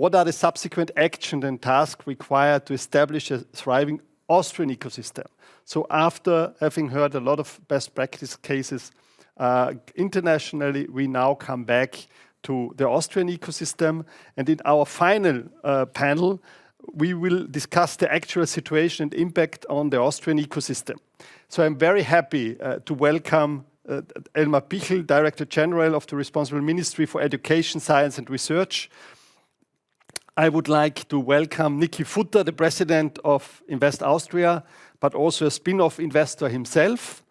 what are the subsequent actions and tasks required to establish a thriving Austrian ecosystem? So after having heard a lot of best practice cases internationally, we now come back to the Austrian ecosystem. And in our final panel, we will discuss the actual situation and impact on the Austrian ecosystem. So I'm very happy to welcome Elmar Pichl, Director General of the Responsible Ministry for Education, Science and Research. I would like to welcome Niki Futter, the President of Invest Austria, but also a spin-off investor himself.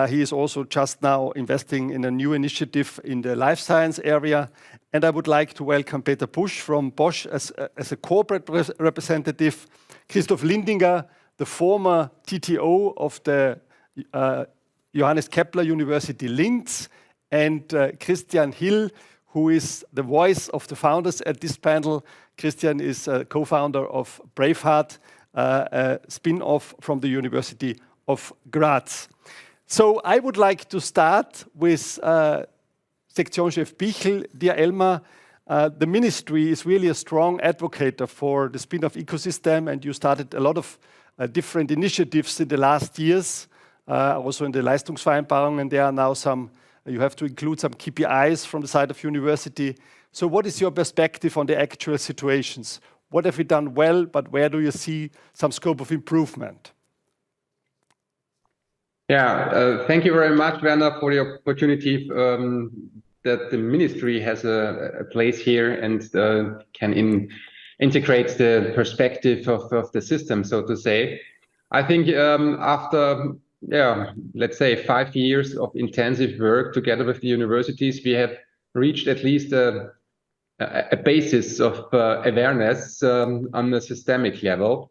He is also just now investing in a new initiative in the life science area. And I would like to welcome Busch from Bosch as a corporate representative, Christoph Lindinger, the former TTO of the Johannes Kepler University Linz, and Christian Hill, who is the voice of the founders at this panel. Christian is a co-founder of Braveheart, a spin-off from the University of Graz. So I would like to start with Section Chef Pichl. Dear Elmar, the ministry is really a strong advocate for the spin-off ecosystem, and you started a lot of different initiatives in the last years, also in the Leistungsvereinbarung, and there are now you have to include some KPIs from the side of university. So what is your perspective on the actual situations? What have we done well, but where do you see some scope of improvement? Yeah, thank you very much, Werner, for the opportunity that the ministry has a place here and can integrate the perspective of the system, so to say. I think after, let's say 5 years of intensive work together with the universities, we have reached at least a basis of awareness on a systemic level.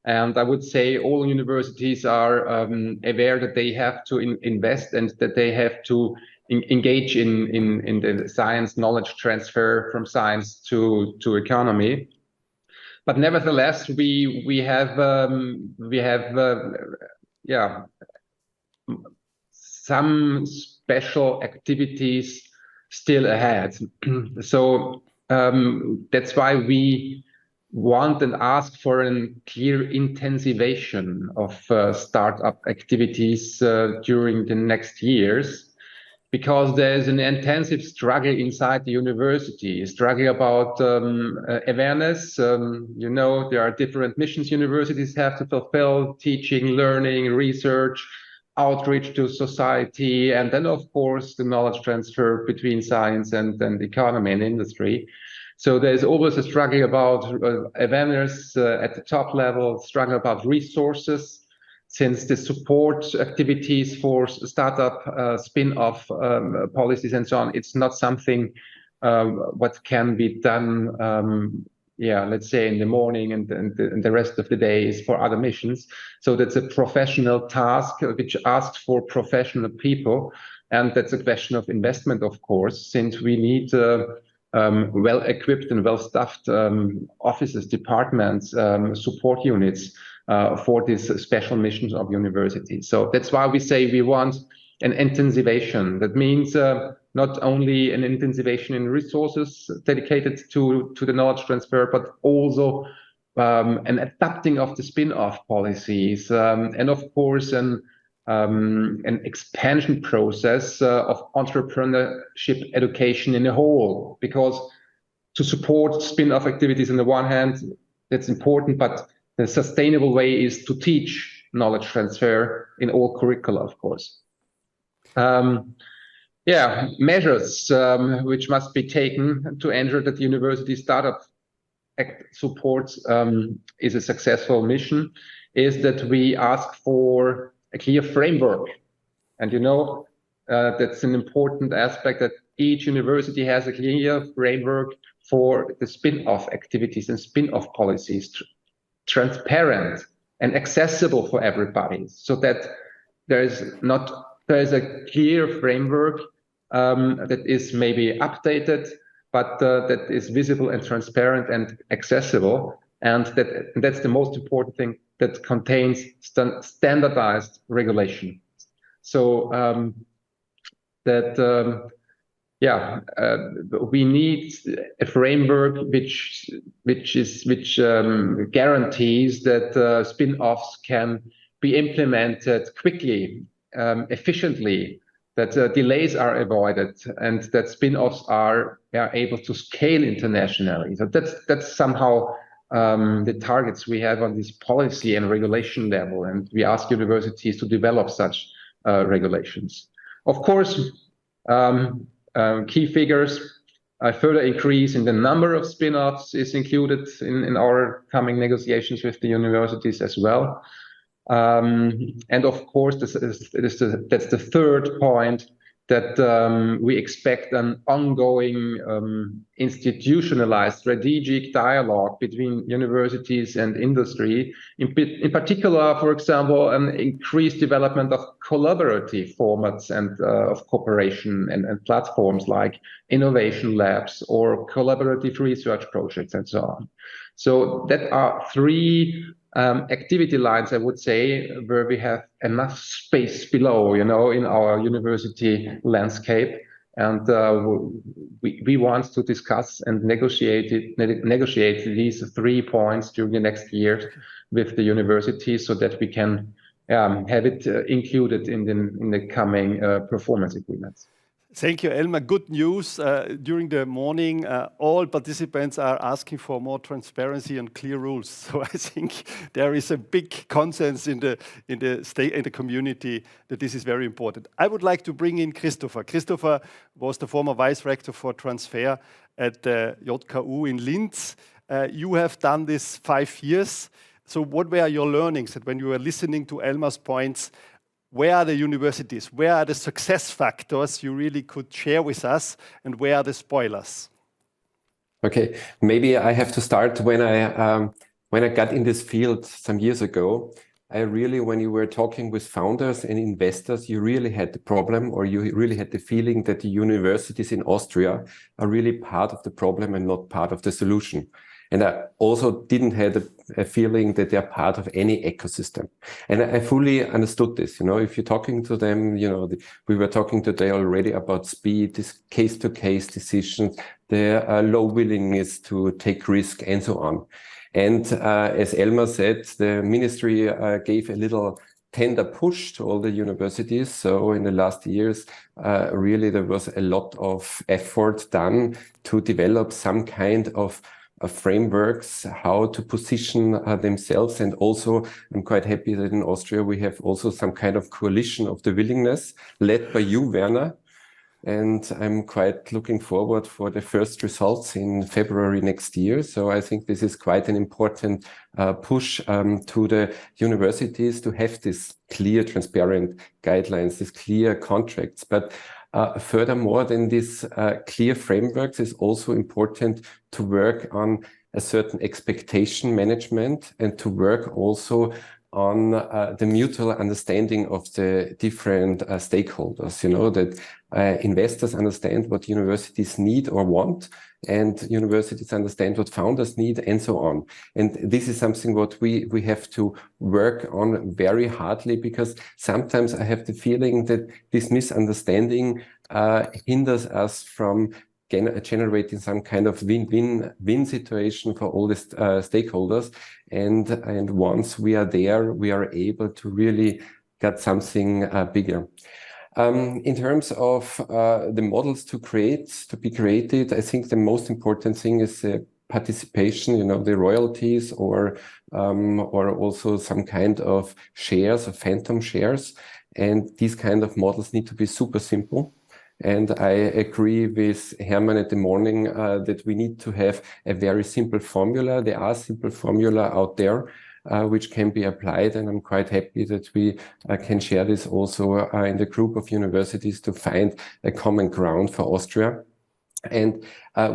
And I would say all universities are aware that they have to invest and that they have to engage in the science knowledge transfer from science to economy. But nevertheless, we have some special activities still ahead. So that's why we want and ask for a clear intensification of startup activities during the next years, because there's an intensive struggle inside the university, struggle about awareness. You know, there are different missions universities have to fulfill: teaching, learning, research, outreach to society, and then, of course, the knowledge transfer between science and economy and industry. So there's always a struggle about awareness at the top level, struggle about resources, since the support activities for startup, spin-off policies and so on, it's not something what can be done, let's say in the morning and the rest of the day is for other missions. So that's a professional task which asks for professional people. And that's a question of investment, of course, since we need well-equipped and well-staffed offices, departments, support units for these special missions of universities. So that's why we say we want an intensification. That means not only an intensification in resources dedicated to the knowledge transfer, but also an adapting of the spin-off policies, and of course an expansion process of entrepreneurship education in a whole, because to support spin-off activities on the one hand, that's important, but the sustainable way is to teach knowledge transfer in all curricula, of course. Measures which must be taken to ensure that the university startup support is a successful mission is that we ask for a clear framework. And you know, that's an important aspect, that each university has a clear framework for the spin-off activities and spin-off policies, transparent and accessible for everybody, so that there is a clear framework that is maybe updated, but that is visible and transparent and accessible. And that's the most important thing, that contains standardized regulation. So that we need a framework which guarantees that spin-offs can be implemented quickly, efficiently, that delays are avoided, and that spin-offs are able to scale internationally. So that's somehow the targets we have on this policy and regulation level, and we ask universities to develop such regulations. Of course, key figures, a further increase in the number of spin-offs is included in our coming negotiations with the universities as well. And of course, that's the third point, that we expect an ongoing institutionalized strategic dialogue between universities and industry. In particular, for example, an increased development of collaborative formats and of cooperation and platforms like innovation labs or collaborative research projects and so on. So that are three activity lines, I would say, where we have enough space below, in our university landscape. And we want to discuss and negotiate these 3 points during the next year with the university, so that we can have it included in the coming performance agreements. Thank you, Elmar. Good news. During the morning, all participants are asking for more transparency and clear rules. So I think there is a big consensus in the community that this is very important. I would like to bring in Christopher. Christopher was the former vice rector for transfer at the JKU in Linz. You have done this 5 years. So what were your learnings? And when you were listening to Elmar's points, where are the universities? Where are the success factors you really could share with us? And where are the spoilers? Okay, maybe I have to start when I got in this field some years ago. I really, when you were talking with founders and investors, you really had the problem, or you really had the feeling that the universities in Austria are really part of the problem and not part of the solution. And I also didn't have a feeling that they're part of any ecosystem. And I fully understood this. If you're talking to them, we were talking today already about speed, this case-to-case decisions, their low willingness to take risk and so on. And as Elmar said, the ministry gave a little tender push to all the universities. So in the last years, really there was a lot of effort done to develop some kind of frameworks, how to position themselves. And also, I'm quite happy that in Austria, we have also some kind of coalition of the willingness led by you, Werner. And I'm quite looking forward for the first results in February next year. So I think this is quite an important push to the universities to have this clear, transparent guidelines, these clear contracts. But furthermore than these clear frameworks, is also important to work on a certain expectation management and to work also on the mutual understanding of the different stakeholders, that investors understand what universities need or want, and universities understand what founders need, and so on. And this is something what we have to work on very hardly, because sometimes I have the feeling that this misunderstanding hinders us from generating some kind of win-win situation for all the stakeholders. And once we are there, we are able to really get something bigger. In terms of the models to be created, I think the most important thing is participation, the royalties or also some kind of shares or phantom shares. And these kind of models need to be super simple. And I agree with Hermann at the morning that we need to have a very simple formula. There are simple formula out there which can be applied, and I'm quite happy that we can share this also in the group of universities to find a common ground for Austria. And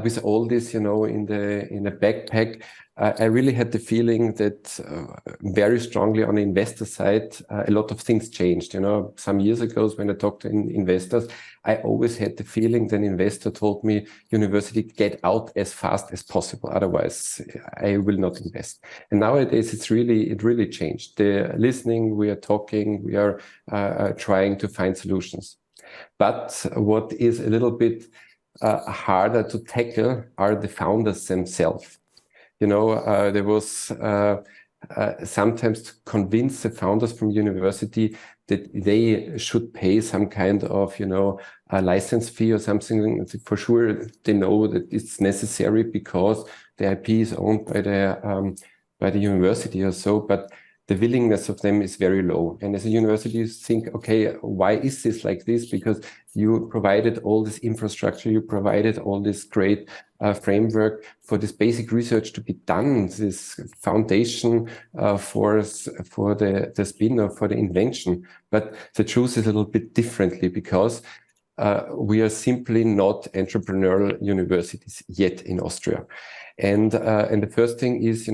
with all this, in the backpack, I really had the feeling that very strongly on the investor side, a lot of things changed. Some years ago when I talked to investors, I always had the feeling that an investor told me, university, get out as fast as possible. Otherwise, I will not invest. And nowadays, it really changed. The listening, we are talking, we are trying to find solutions. But what is a little bit harder to tackle are the founders themselves. There was sometimes to convince the founders from university that they should pay some kind of, a license fee or something. For sure, they know that it's necessary because the IP is owned by the university or so, but the willingness of them is very low. And as a university, you think, okay, why is this like this? Because you provided all this infrastructure, you provided all this great framework for this basic research to be done, this foundation for the spin-off, for the invention. But the truth is a little bit differently because we are simply not entrepreneurial universities yet in Austria. And the first thing is,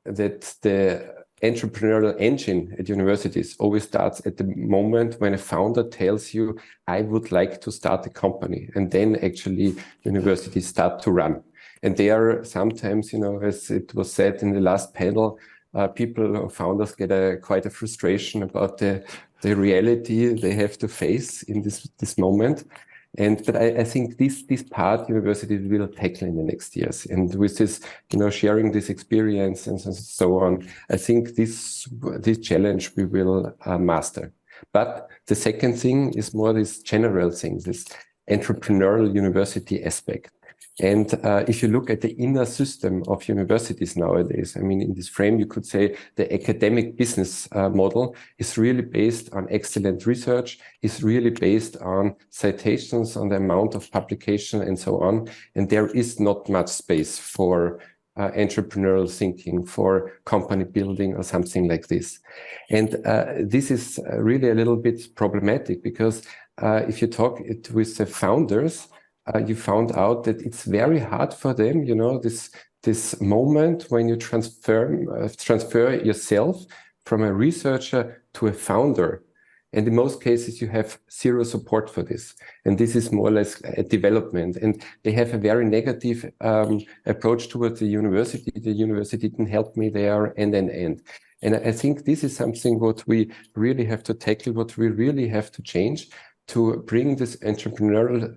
that the entrepreneurial engine at universities always starts at the moment when a founder tells you, I would like to start a company. And then actually universities start to run. And there are sometimes, as it was said in the last panel, people or founders get quite a frustration about the reality they have to face in this moment. But I think this part universities will tackle in the next years. And with this, sharing this experience and so on, I think this challenge we will master. But the second thing is more this general thing, this entrepreneurial university aspect. And if you look at the inner system of universities nowadays, I mean, in this frame, you could say the academic business model is really based on excellent research, is really based on citations, on the amount of publication and so on. And there is not much space for entrepreneurial thinking, for company building or something like this. And this is really a little bit problematic because if you talk with the founders, you found out that it's very hard for them, this moment when you transfer yourself from a researcher to a founder. And in most cases, you have zero support for this. And this is more or less a development. And they have a very negative approach towards the university. The university didn't help me there, and. And I think this is something what we really have to tackle, what we really have to change, to bring this entrepreneurial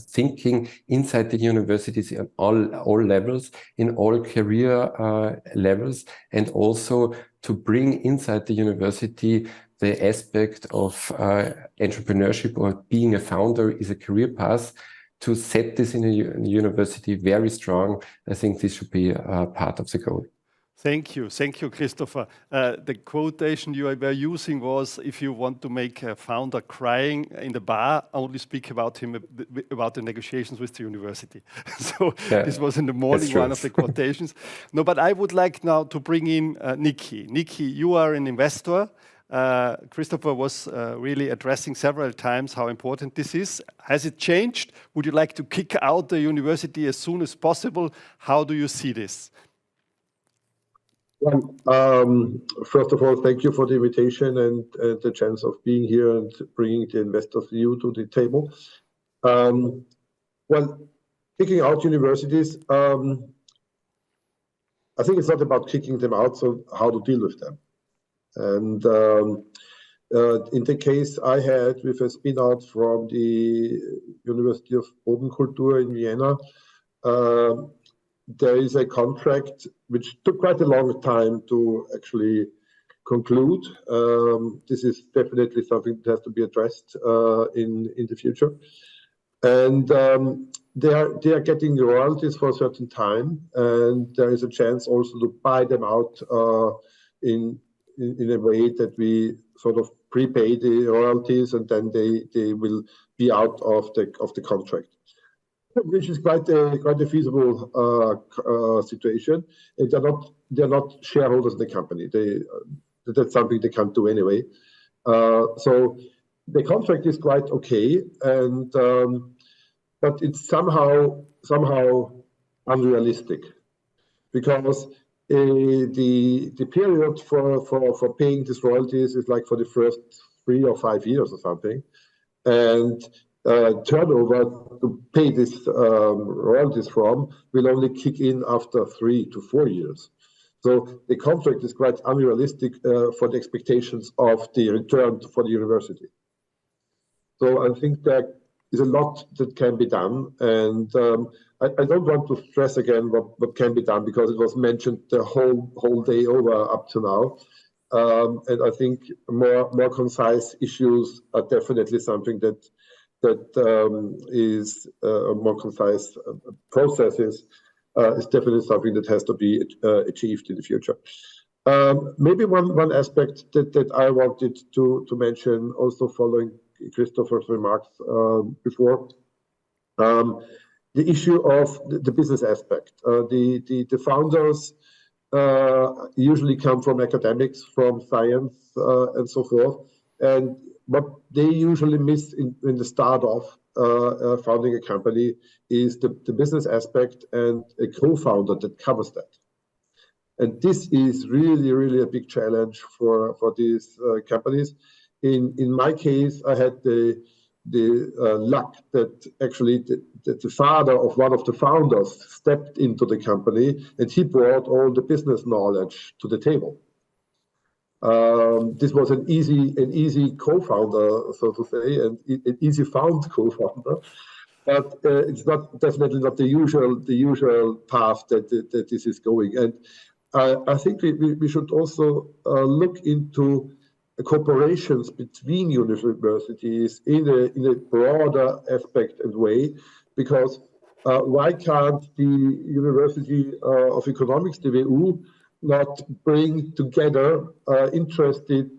thinking inside the universities on all levels, in all career levels, and also to bring inside the university the aspect of entrepreneurship or being a founder is a career path. To set this in a university very strong, I think this should be part of the goal. Thank you, Christopher. The quotation you were using was, if you want to make a founder crying in the bar, only speak about the negotiations with the university. So yeah, this was in the morning, one of the quotations. No, but I would like now to bring in Niki. Niki, you are an investor. Christopher was really addressing several times how important this is. Has it changed? Would you like to kick out the university as soon as possible? How do you see this? Well, first of all, thank you for the invitation and the chance of being here and bringing the investors view to the table. Well, kicking out universities, I think it's not about kicking them out, so how to deal with them. And in the case I had with a spin-out from the University of Bodenkultur in Vienna, there is a contract which took quite a long time to actually conclude. This is definitely something that has to be addressed in the future. And they are getting royalties for a certain time, and there is a chance also to buy them out in a way that we sort of prepay the royalties, and then they will be out of the contract, which is quite a feasible situation. And they're not shareholders in the company. That's something they can't do anyway. So the contract is quite okay, and but it's somehow unrealistic, because the period for paying these royalties is like for the first 3 or 5 years or something, and turnover to pay these royalties from will only kick in after 3 to 4 years. So the contract is quite unrealistic for the expectations of the return for the university. So I think that a lot that can be done, and I don't want to stress again what can be done because it was mentioned the whole day over up to now. And I think more concise issues are definitely something that is more concise processes is definitely something that has to be achieved in the future. Maybe one aspect that I wanted to mention, also following Christopher's remarks before, the issue of the business aspect. The founders usually come from academics, from science, and so forth. And what they usually miss in the start of founding a company is the business aspect and a co-founder that covers that. And this is really a big challenge for these companies. In my case, I had the luck that actually the father of one of the founders stepped into the company, and he brought all the business knowledge to the table. This was an easy co-founder, so to say, and an easy found co-founder. But it's definitely not the usual path that this is going. And I think we should also look into cooperations between universities in a broader aspect and way, because why can't the University of Economics, the WU, not bring together interested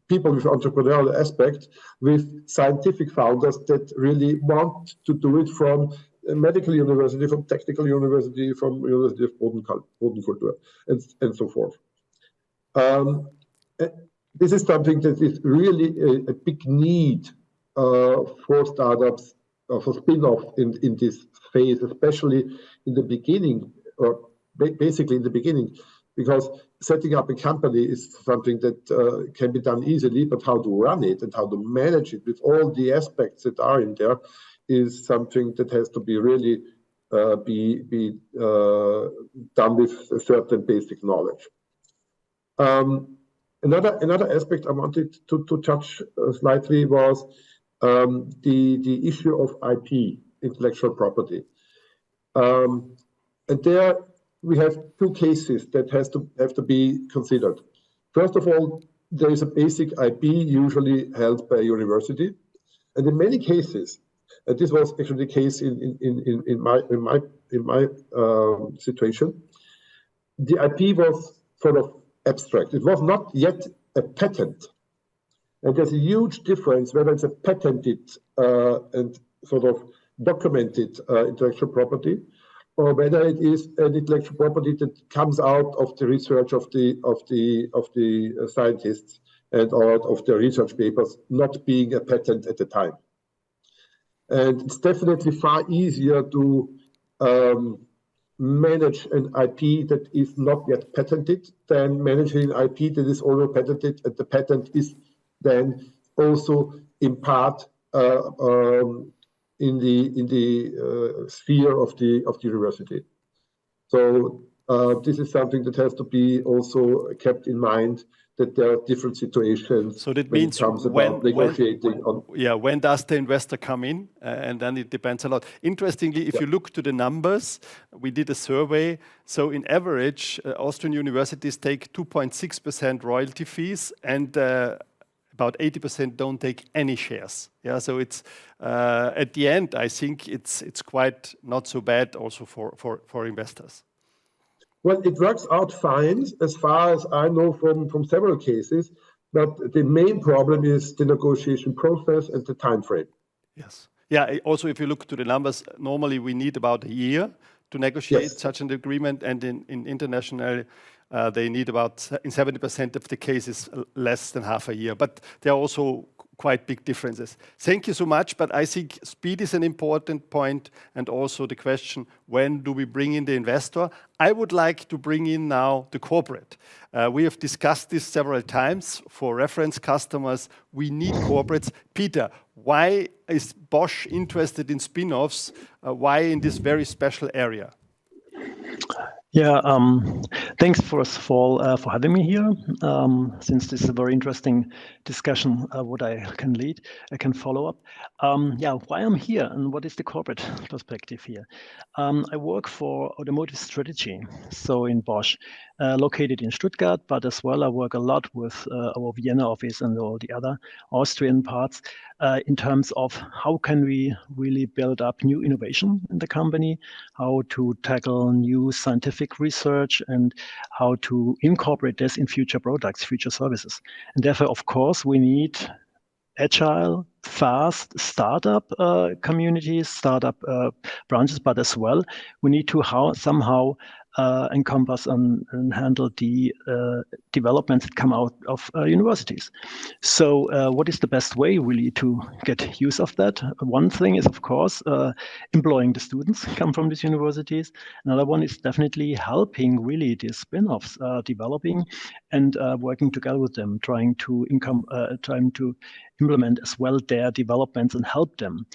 people with entrepreneurial aspects with scientific founders that really want to do it from a medical university, from technical university, from University of Bodenkultur, and so forth. This is something that is really a big need for startups, for spin-off in this phase, especially in the beginning, or basically in the beginning, because setting up a company is something that can be done easily, but how to run it and how to manage it with all the aspects that are in there is something that has to be really be done with a certain basic knowledge. Another aspect I wanted to touch slightly was the issue of IP, intellectual property. And there we have two cases that have to be considered. First of all, there is a basic IP usually held by a university, and in many cases, and this was actually the case in my situation, the IP was sort of abstract. It was not yet a patent, and there's a huge difference whether it's a patented and sort of documented intellectual property, or whether it is an intellectual property that comes out of the research of the scientists and out of their research papers, not being a patent at the time. And it's definitely far easier to manage an IP that is not yet patented than managing an IP that is already patented, and the patent is then also in part in the sphere of the university. So this is something that has to be also kept in mind, that there are different situations. So that means when does the investor come in? And then it depends a lot. Interestingly, if you look to the numbers, we did a survey. So in average, Austrian universities take 2.6% royalty fees, and about 80% don't take any shares. Yeah, so it's at the end, I think it's quite not so bad also for investors. Well, it works out fine as far as I know from several cases, but the main problem is the negotiation process and the time frame. Yes. Yeah, also if you look to the numbers, normally we need about a year to negotiate such an agreement, and in international they need about, in 70% of the cases, less than half a year. But there are also quite big differences. Thank you so much, but I think speed is an important point, and also the question, when do we bring in the investor? I would like to bring in now the corporate. We have discussed this several times. For reference customers, we need corporates. Peter, why is Bosch interested in spin-offs? Why in this very special area? Yeah, Thanks first of all for having me here. Since this is a very interesting discussion, what I can lead, I can follow up. Why I'm here and what is the corporate perspective here? I work for automotive strategy, so in Bosch, located in Stuttgart, but as well I work a lot with our Vienna office and all the other Austrian parts in terms of how can we really build up new innovation in the company, how to tackle new scientific research, and how to incorporate this in future products, future services. And therefore, of course, we need agile, fast startup communities, startup branches, but as well, we need to somehow encompass and handle the developments that come out of universities. So what is the best way really to get use of that? One thing is, of course, employing the students come from these universities. Another one is definitely helping really the spin-offs developing and working together with them, trying to implement as well their developments and help them.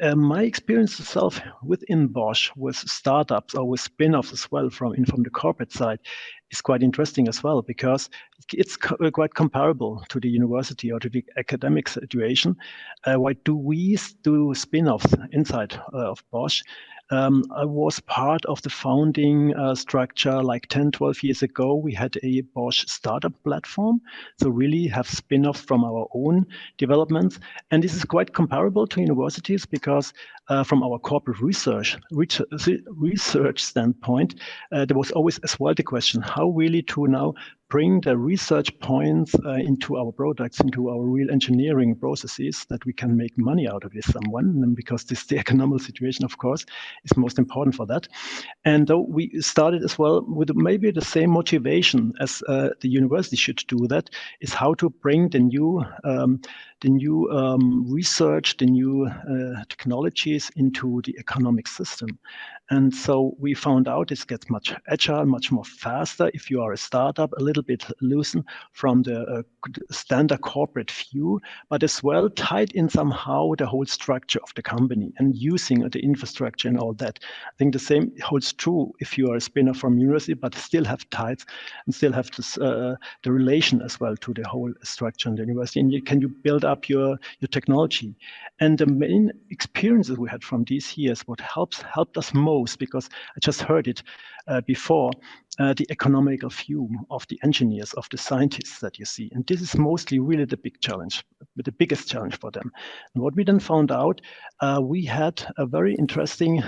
My experience itself within Bosch with startups or with spin-offs as well from the corporate side is quite interesting as well, because it's quite comparable to the university or to the academic situation. Why do we do spin-offs inside of Bosch? I was part of the founding structure like 10, 12 years ago. We had a Bosch startup platform, so really have spin-offs from our own developments. And this is quite comparable to universities because from our corporate research standpoint, there was always as well the question, how really to now bring the research points into our products, into our real engineering processes, that we can make money out of this someone, and because this the economic situation, of course, is most important for that. And though we started as well with maybe the same motivation as the university should do that, is how to bring the new research, the new technologies into the economic system. And so we found out it gets much agile, much more faster if you are a startup, a little bit loosen from the standard corporate view, but as well tied in somehow the whole structure of the company and using the infrastructure and all that. I think the same holds true if you are a spinner from university, but still have ties and still have this, the relation as well to the whole structure in the university. And can you build up your technology? And the main experiences we had from these years, what helped us most, because I just heard it before, the economical view of the engineers, of the scientists that you see. And this is mostly really the big challenge, the biggest challenge for them. And what we then found out, we had a very interesting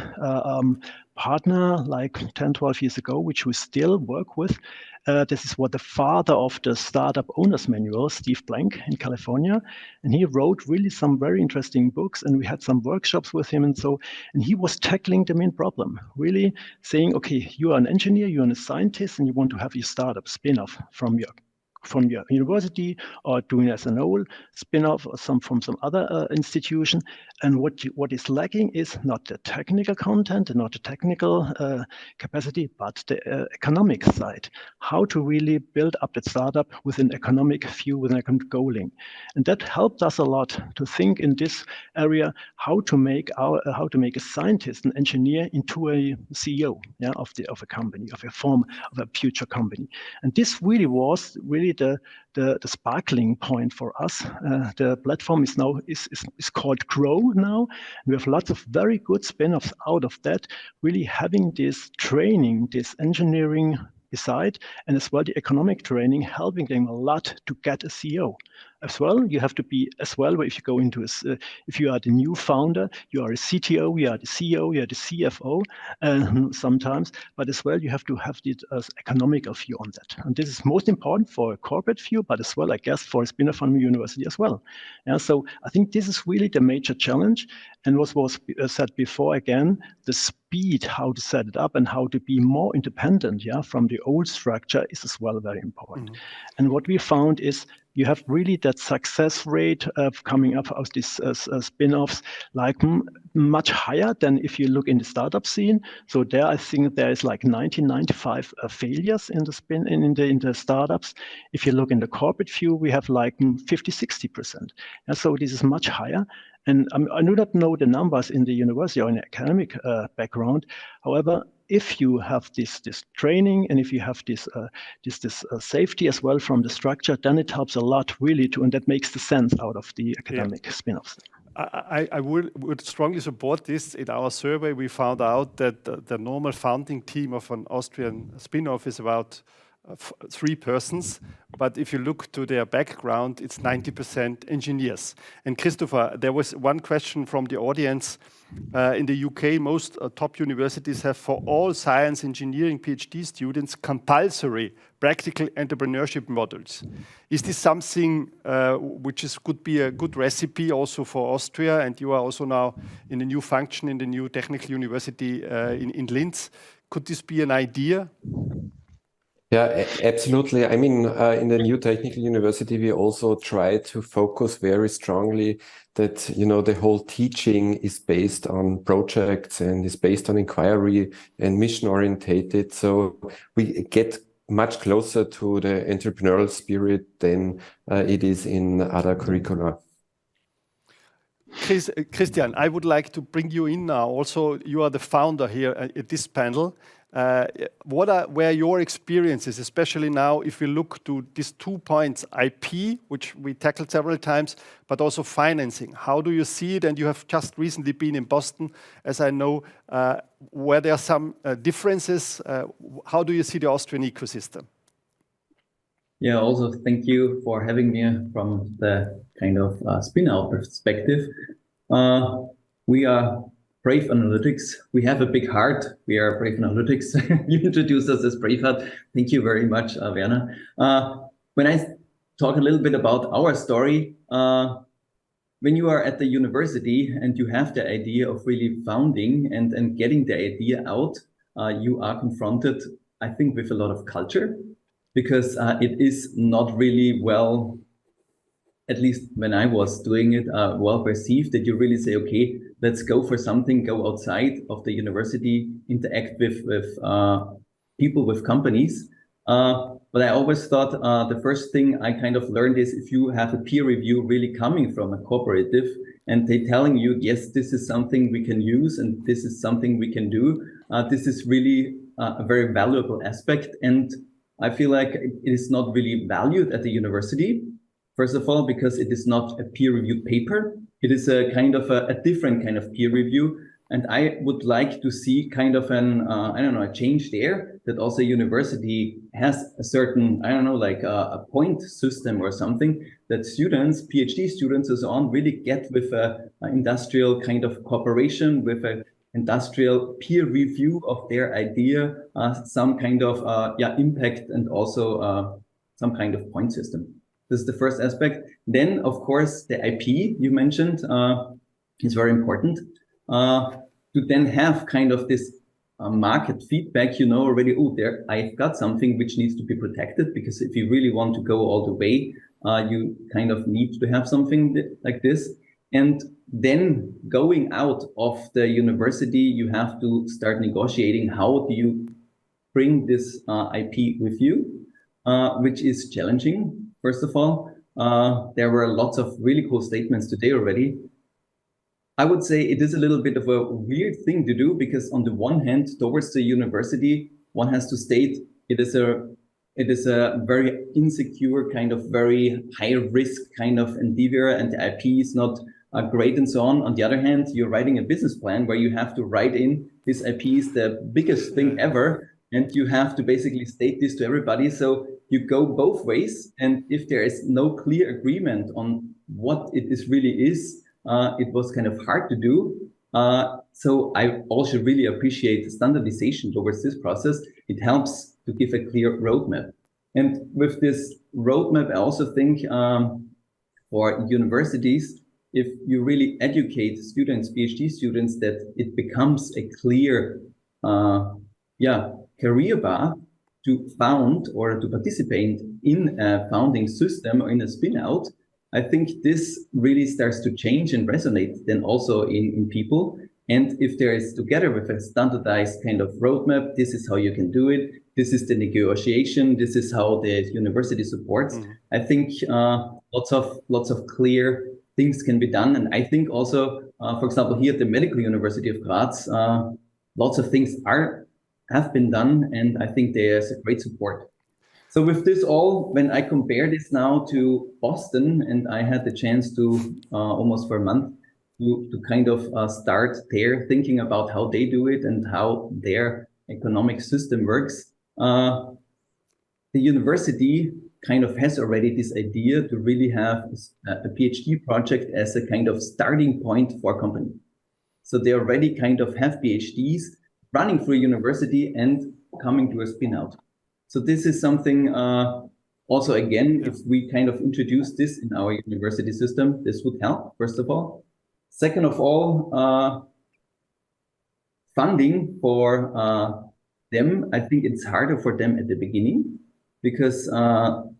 partner like 10, 12 years ago, which we still work with. This is what the father of the startup owners manual, Steve Blank in California, and he wrote really some very interesting books, and we had some workshops with him, and he was tackling the main problem, really saying, okay, you are an engineer, you're a scientist, and you want to have your startup spin-off from your university, or doing as an old spin-off or from some other institution. And what is lacking is not the technical content and not the technical capacity, but the economic side. How to really build up that startup with an economic view, with an economic goaling. And that helped us a lot to think in this area how to make a scientist, an engineer, into a CEO of a company, of a future company. And this really was the sparkling point for us. The platform is now is called Grow now. We have lots of very good spin-offs out of that, really having this training, this engineering beside, and as well the economic training, helping them a lot to get a CEO. As well, you have to be as well, if you go into if you are the new founder, you are a CTO, you are the CEO, you are the CFO sometimes, but as well, you have to have the economical view on that. And this is most important for a corporate view, but as well, I guess, for a spin-off from a university as well. So I think this is really the major challenge. And what was said before, again, the speed, how to set it up and how to be more independent from the old structure is as well very important. Mm-hmm. And what we found is you have really that success rate of coming up of these spin-offs like much higher than if you look in the startup scene. So there, I think there is like 95 failures in the startups. If you look in the corporate view, we have like 50-60%. And so this is much higher. And I do not know the numbers in the university or in the academic background. However, if you have this training and if you have this safety as well from the structure, then it helps a lot really to, and that makes the sense out of the academic spin-offs. I would strongly support this. In our survey, we found out that the normal founding team of an Austrian spin-off is about 3 persons, but if you look to their background, it's 90% engineers. And Christopher, there was one question from the audience. In the UK, most top universities have for all science engineering PhD students compulsory practical entrepreneurship modules. Is this something could be a good recipe also for Austria? And you are also now in a new function in the new technical university in Linz. Could this be an idea? Yeah, absolutely. I mean, in the new technical university, we also try to focus very strongly that, you know, the whole teaching is based on projects and is based on inquiry and mission orientated. So we get much closer to the entrepreneurial spirit than it is in other curricula. Christian, I would like to bring you in now. Also, you are the founder here at this panel. What were your experiences, especially now if we look to these 2 points, IP, which we tackled several times, but also financing? How do you see it? And you have just recently been in Boston, as I know. Were there some differences? How do you see the Austrian ecosystem? Yeah, also thank you for having me from the kind of spin-out perspective. We are Brave Analytics. We have a big heart. We are Brave Analytics. You introduced us as Braveheart. Thank you very much, Werner. When I talk a little bit about our story, when you are at the university and you have the idea of really founding and getting the idea out, you are confronted, I think, with a lot of culture, because it is not really well, at least when I was doing it, well perceived that you really say, okay, let's go for something, go outside of the university, interact with people, with companies. But I always thought the first thing I kind of learned is if you have a peer review really coming from a cooperative and they telling you, yes, this is something we can use and this is something we can do, this is really a very valuable aspect. And I feel like it is not really valued at the university. First of all, because it is not a peer-reviewed paper. It is a kind of a different kind of peer review. And I would like to see kind of an, I don't know, a change there, that also university has a certain, I don't know, like a point system or something that students, PhD students and so on, really get with an industrial kind of cooperation, with an industrial peer review of their idea, some kind of impact and also some kind of point system. This is the first aspect. Then, of course, the IP you mentioned is very important. To then have kind of this market feedback, you know already, oh, there I've got something which needs to be protected, because if you really want to go all the way, you kind of need to have something like this. And then going out of the university, you have to start negotiating how do you bring this IP with you, which is challenging. First of all, there were lots of really cool statements today already. I would say it is a little bit of a weird thing to do, because on the one hand, towards the university, one has to state it is a very insecure, kind of very high risk kind of endeavor, and the IP is not great and so on. On the other hand, you're writing a business plan where you have to write in this IP is the biggest thing ever, and you have to basically state this to everybody. So you go both ways, and if there is no clear agreement on what it is really is, it was kind of hard to do. So I also really appreciate standardization towards this process. It helps to give a clear roadmap. And with this roadmap, I also think for universities, if you really educate students, PhD students, that it becomes a clear career path to found or to participate in a founding system or in a spin-out, I think this really starts to change and resonate then also in people. And if there is, together with a standardized kind of roadmap, this is how you can do it, this is the negotiation, this is how the university supports, I think lots of clear things can be done. And I think also, for example, here at the Medical University of Graz, lots of things are have been done, and I think there's a great support. So with this all, when I compare this now to Boston, and I had the chance to almost for a month to kind of start there thinking about how they do it and how their economic system works. The university kind of has already this idea to really have a PhD project as a kind of starting point for a company. So they already kind of have PhDs running through a university and coming to a spin out. So this is something also, again, if we kind of introduce this in our university system, this would help, first of all. Second of all, funding for them, I think it's harder for them at the beginning, because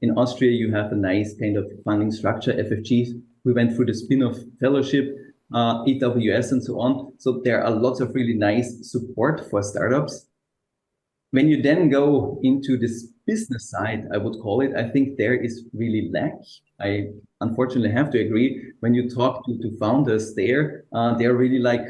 in Austria, you have a nice kind of funding structure, FFG. We went through the spin-off fellowship, AWS and so on. So there are lots of really nice support for startups. When you then go into this business side, I would call it, I think there is really lack. I unfortunately have to agree. When you talk to founders there, they're really like,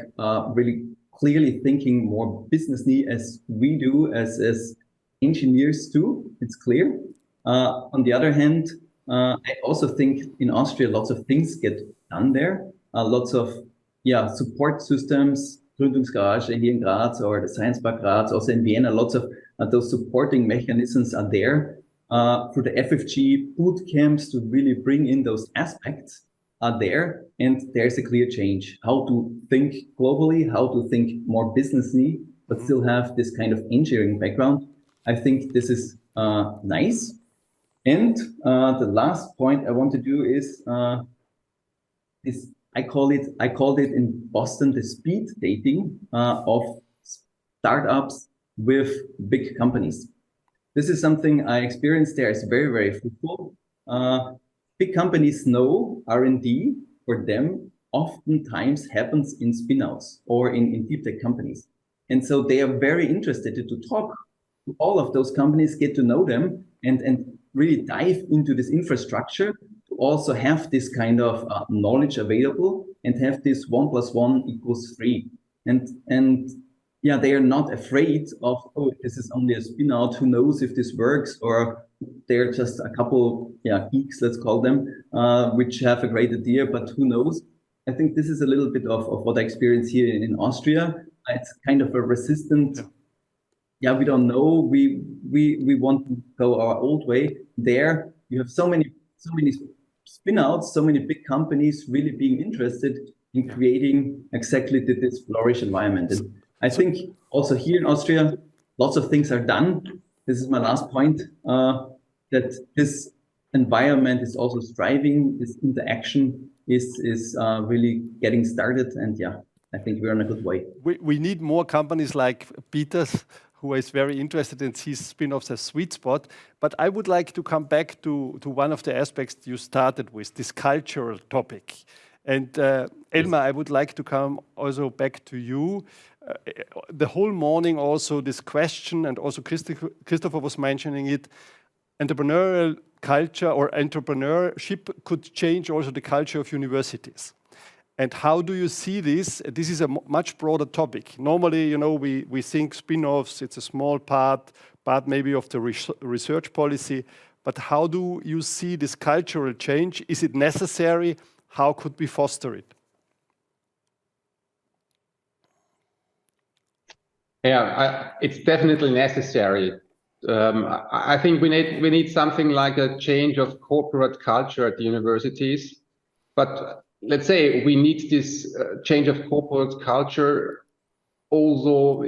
really clearly thinking more businessly as we do, as engineers too, it's clear. On the other hand, I also think in Austria, lots of things get done there. Lots of support systems, Gründungsgarage here in Graz or the Science Park Graz, also in Vienna, lots of those supporting mechanisms are there. For the FFG boot camps to really bring in those aspects are there, and there's a clear change. How to think globally, how to think more businessly, but still have this kind of engineering background. I think this is nice. And the last point I want to do is I called it in Boston the speed dating of startups with big companies. This is something I experienced there. It's very, very fruitful. Big companies know R&D for them oftentimes happens in spin-outs or in deep tech companies. And so they are very interested to talk to all of those companies, get to know them, and really dive into this infrastructure to also have this kind of knowledge available and have this 1 + 1 = 3. And yeah, they are not afraid of, oh, this is only a spin out, who knows if this works, or they're just a couple geeks, let's call them, which have a great idea, but who knows? I think this is a little bit of what I experience here in Austria. It's kind of a resistant, we don't know, we want to go our old way. There, you have so many spin-outs, so many big companies really being interested in creating exactly this flourish environment. And I think also here in Austria, lots of things are done. This is my last point, that this environment is also thriving, this interaction is really getting started, and I think we're in a good way. We need more companies like Peter's, who is very interested in these spin-offs as sweet spot. But I would like to come back to one of the aspects you started with, this cultural topic. And Elmar, I would like to come also back to you. The whole morning also this question, and also Christopher was mentioning it, entrepreneurial culture or entrepreneurship could change also the culture of universities. And how do you see this? This is a much broader topic. Normally, you know, we think spin-offs, it's a small part maybe of the research policy. But how do you see this cultural change? Is it necessary? How could we foster it? It's definitely necessary. I think we need something like a change of corporate culture at the universities. But let's say we need this change of corporate culture also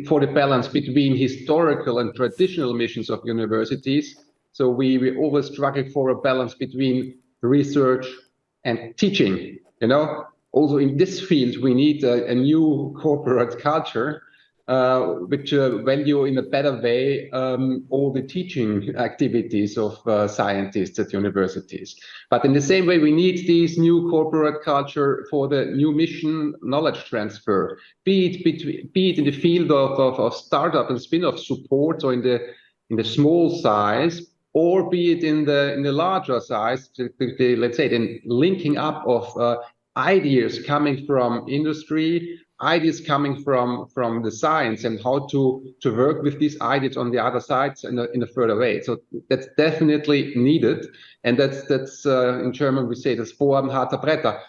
for the balance between historical and traditional missions of universities. So we always struggle for a balance between research and teaching. You know, also in this field we need a new corporate culture which value in a better way all the teaching activities of scientists at universities. But in the same way, we need this new corporate culture for the new mission knowledge transfer, be it in the field of startup and spin-off support, or in the small size, or be it in the larger size, let's say, the linking up of ideas coming from industry, ideas coming from the science and how to work with these ideas on the other sides in a further way. So that's definitely needed, and that's in German we say das Bohren harter Bretter,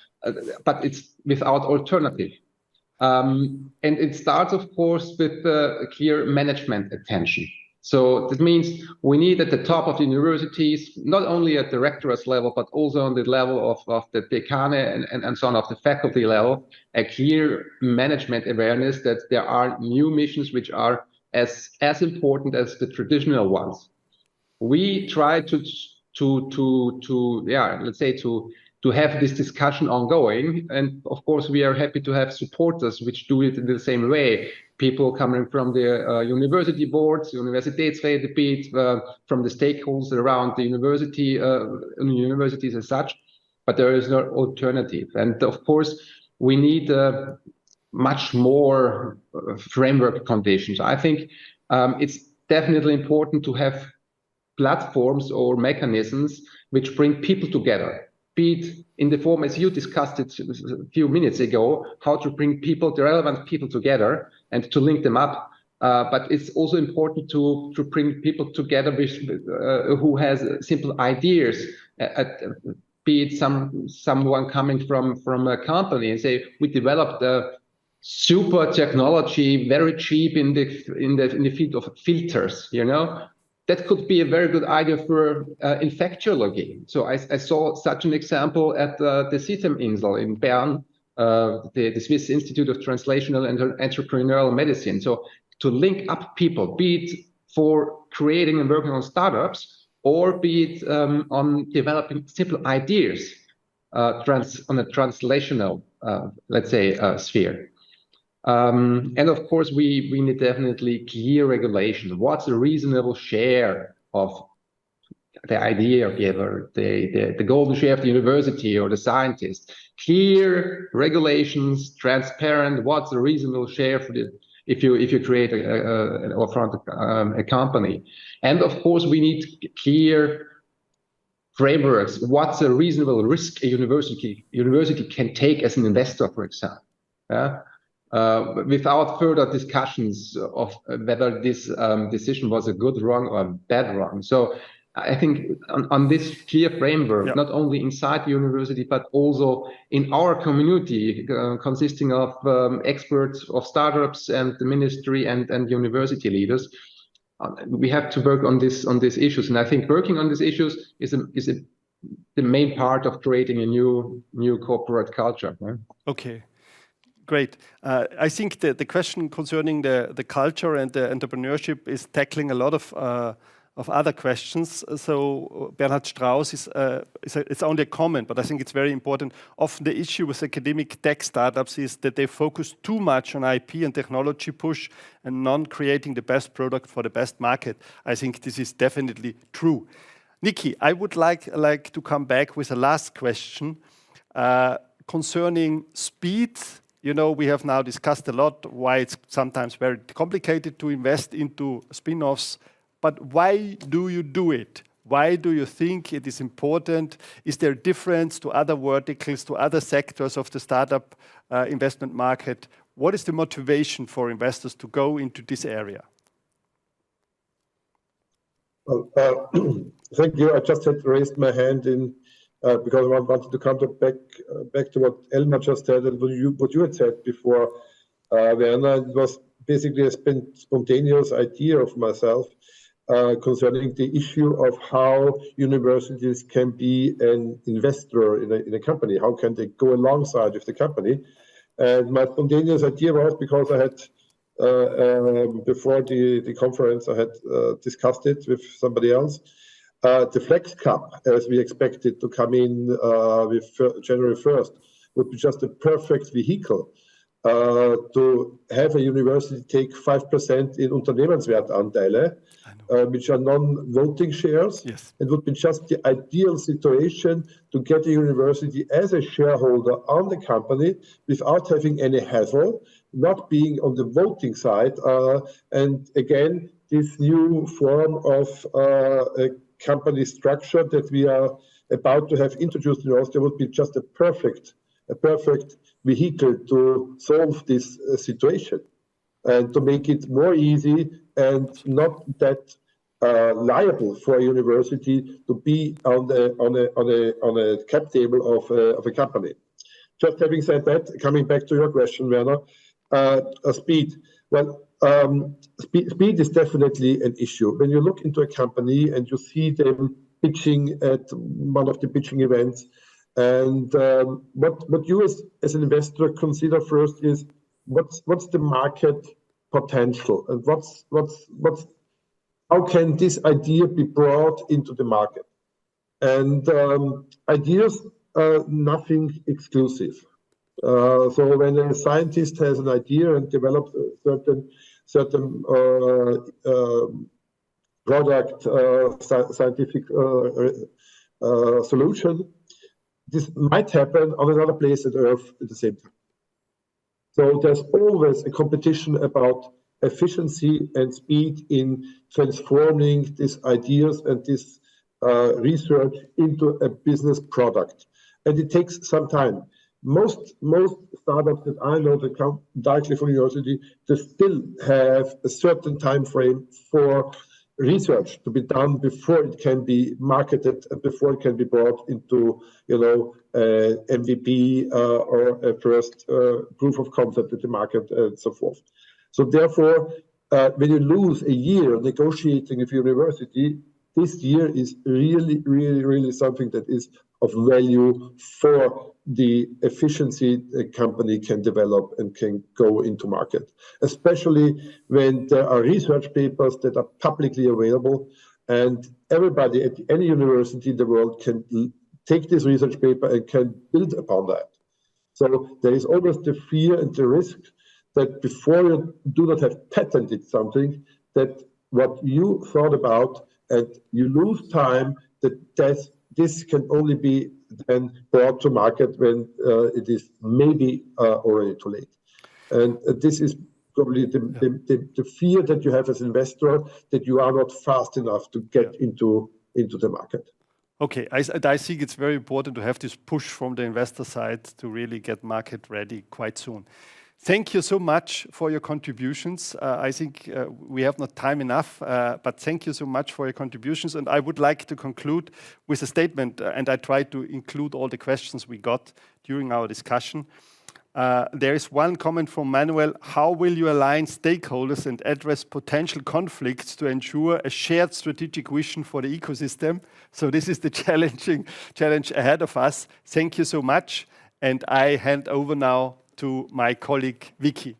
but it's without alternative. And it starts, of course, with clear management attention. So that means we need at the top of the universities, not only at the rectorate level, but also on the level of the decane and so on, of the faculty level, a clear management awareness that there are new missions which are as important as the traditional ones. We try to have this discussion ongoing, and of course we are happy to have supporters which do it in the same way. People coming from the university boards, Universitätsräte, from the stakeholders around the universities as such, but there is no alternative. And of course, we need much more framework conditions. I think it's definitely important to have platforms or mechanisms which bring people together, be it in the form as you discussed it a few minutes ago, how to bring people, the relevant people together and to link them up. But it's also important to bring people together with, who has simple ideas, be it someone coming from a company and say, we developed a super technology, very cheap in the field of filters, you know. That could be a very good idea for infectiology. So I saw such an example at the Systeminsel in Bern, the Swiss Institute of Translational and Entrepreneurial Medicine. So to link up people, be it for creating and working on startups, or be it on developing simple ideas on a translational, let's say, sphere. And of course, we need definitely clear regulation. What's a reasonable share of the idea giver, the golden share of the university or the scientist? Clear regulations, transparent. What's a reasonable share for the if you create a company? And of course, we need clear frameworks. What's a reasonable risk a university can take as an investor, for example? Yeah? Without further discussions of whether this decision was a good wrong or a bad wrong. So I think on this clear framework, not only inside the university, but also in our community, consisting of experts of startups and the ministry and university leaders, we have to work on these issues. And I think working on these issues is the main part of creating a new corporate culture. Right? Okay. Great. I think the question concerning the culture and the entrepreneurship is tackling a lot of other questions. So Bernhard Strauss it's only a comment, but I think it's very important. Often the issue with academic tech startups is that they focus too much on IP and technology push and not creating the best product for the best market. I think this is definitely true. Niki, I would like to come back with a last question concerning speed. You know, we have now discussed a lot why it's sometimes very complicated to invest into spin-offs, but why do you do it? Why do you think it is important? Is there a difference to other verticals, to other sectors of the startup investment market? What is the motivation for investors to go into this area? Well, thank you. I just had raised my hand because I wanted to come back to what Elmar just said and what you had said before, Werner. It was basically a spontaneous idea of myself concerning the issue of how universities can be an investor in a company. How can they go alongside with the company? And my spontaneous idea was because I had, before the conference, I had discussed it with somebody else. The Flex Cup, as we expected to come in with January 1st, would be just a perfect vehicle to have a university take 5% in Unternehmenswertanteile, which are non-voting shares. Yes. It would be just the ideal situation to get a university as a shareholder on the company without having any hassle, not being on the voting side. And again, this new form of a company structure that we are about to have introduced in Austria would be just a perfect a perfect vehicle to solve this situation and to make it more easy and not that liable for a university to be on a cap table of a company. Just having said that, coming back to your question, Werner, speed. Well, speed is definitely an issue. When you look into a company and you see them pitching at one of the pitching events, and what you as an investor consider first is what's the market potential, and how can this idea be brought into the market? And ideas are nothing exclusive. So when a scientist has an idea and develops a certain product, scientific solution, this might happen on another place on Earth at the same time. So there's always a competition about efficiency and speed in transforming these ideas and this research into a business product. And it takes some time. Most startups that I know that come directly from university, they still have a certain time frame for research to be done before it can be marketed and before it can be brought into, MVP or a first proof of concept at the market and so forth. So therefore, when you lose a year negotiating with university, this year is really something that is of value for the efficiency a company can develop and can go into market, especially when there are research papers that are publicly available, and everybody at any university in the world can take this research paper and can build upon that. So there is always the fear and the risk that before you do not have patented something, that what you thought about and you lose time, that this can only be then brought to market when it is maybe already too late. And this is probably the fear that you have as an investor, that you are not fast enough to get into the market. Okay, I think it's very important to have this push from the investor side to really get market ready quite soon. Thank you so much for your contributions. I think we have not time enough, but thank you so much for your contributions. And I would like to conclude with a statement, and I tried to include all the questions we got during our discussion. There is one comment from Manuel: how will you align stakeholders and address potential conflicts to ensure a shared strategic vision for the ecosystem? So this is the challenge ahead of us. Thank you so much. And I hand over now to my colleague, Vicky.